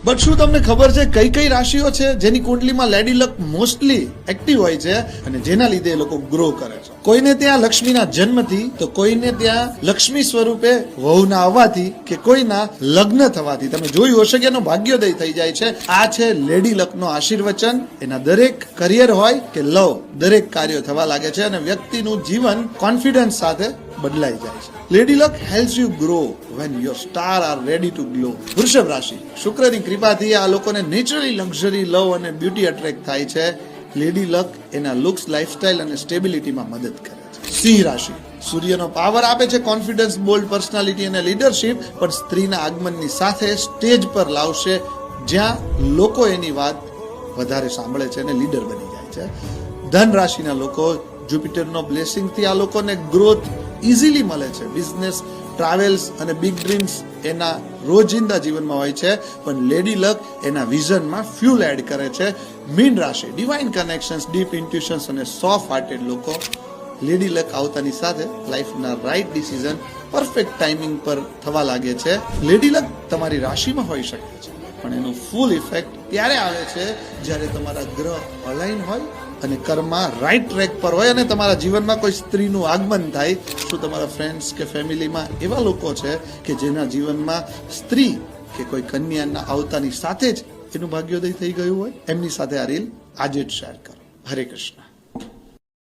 But શું તમને ખબર છે કઈ કઈ રાશિઓ છે જેની કુંડલીમાં લેડી લક મોસ્ટલી એક્ટિવ હોય છે અને જેના લીધે એ લોકો ગ્રો કરે છે? કોઈને ત્યાં લક્ષ્મીના જન્મથી, તો કોઈને ત્યાં લક્ષ્મી સ્વરૂપે વહુના આવવાથી, કે કોઈના લગ્ન થવાથી તમે જોયું હશે કે એનો ભાગ્યોદય થઈ જાય છે. આ છે લેડી લકનો આશીર્વચન. એના દરેક કરિયર હોય કે લવ, દરેક કાર્યો થવા લાગે છે અને વ્યક્તિનું જીવન કોન્ફિડન્સ સાથે બદલાઈ જાય છે. Lady luck helps you grow when your star are ready to glow. વૃષભ રાશિ, શુક્રની કૃપાથી આ લોકોને નેચરલી લક્ઝરી, લવ અને બ્યુટી અટ્રેક્ટ થાય છે. લેડી લક એના લુક્સ, લાઇફસ્ટાઇલ અને સ્ટેબિલિટીમાં મદદ કરે છે. સિંહ રાશિ, સૂર્યનો પાવર આપે છે કોન્ફિડન્સ, બોલ્ડ પર્સનાલિટી અને લીડરશિપ, પણ સ્ત્રીના આગમનની સાથે સ્ટેજ પર લાવશે જ્યાં લોકો એની વાત વધારે સાંભળે છે અને લીડર બની જાય છે. ધન રાશિના લોકો, જુપિટરનો બ્લેસિંગથી આ લોકોને ગ્રોથ ઇઝીલી મળે છે. બિઝનેસ, ટ્રાવેલ્સ અને બિગ ડ્રીમ્સ એના રોજિંદા જીવનમાં હોય છે, પણ લેડી લક એના વિઝનમાં ફ્યુલ એડ કરે છે. મીન રાશિ, ડિવાઇન કનેક્શન્સ, ડીપ ઇન્ટ્યુશન્સ અને સોફ્ટ હાર્ટેડ લોકો. લેડી લક આવતાની સાથે લાઈફના રાઇટ ડિસિઝન પરફેક્ટ ટાઈમિંગ પર થવા લાગે છે. લેડી લક તમારી રાશિમાં હોઈ શકે છે, પણ એનો ફૂલ ઇફેક્ટ ત્યારે આવે છે જ્યારે તમારા ગ્રહ અલાઇન હોય અને કર્મમાં રાઈટ ટ્રેક પર હોય અને તમારા જીવનમાં કોઈ સ્ત્રીનું આગમન થાય. શું તમારા ફ્રેન્ડ્સ કે ફેમિલીમાં એવા લોકો છે કે જેના જીવનમાં સ્ત્રી કે કોઈ કન્યાના આવતાની સાથે જ એનું ભાગ્યોદય થઈ ગયું હોય? એમની સાથે આ રીલ આજે જ શેર કરો. હરે કૃષ્ણ.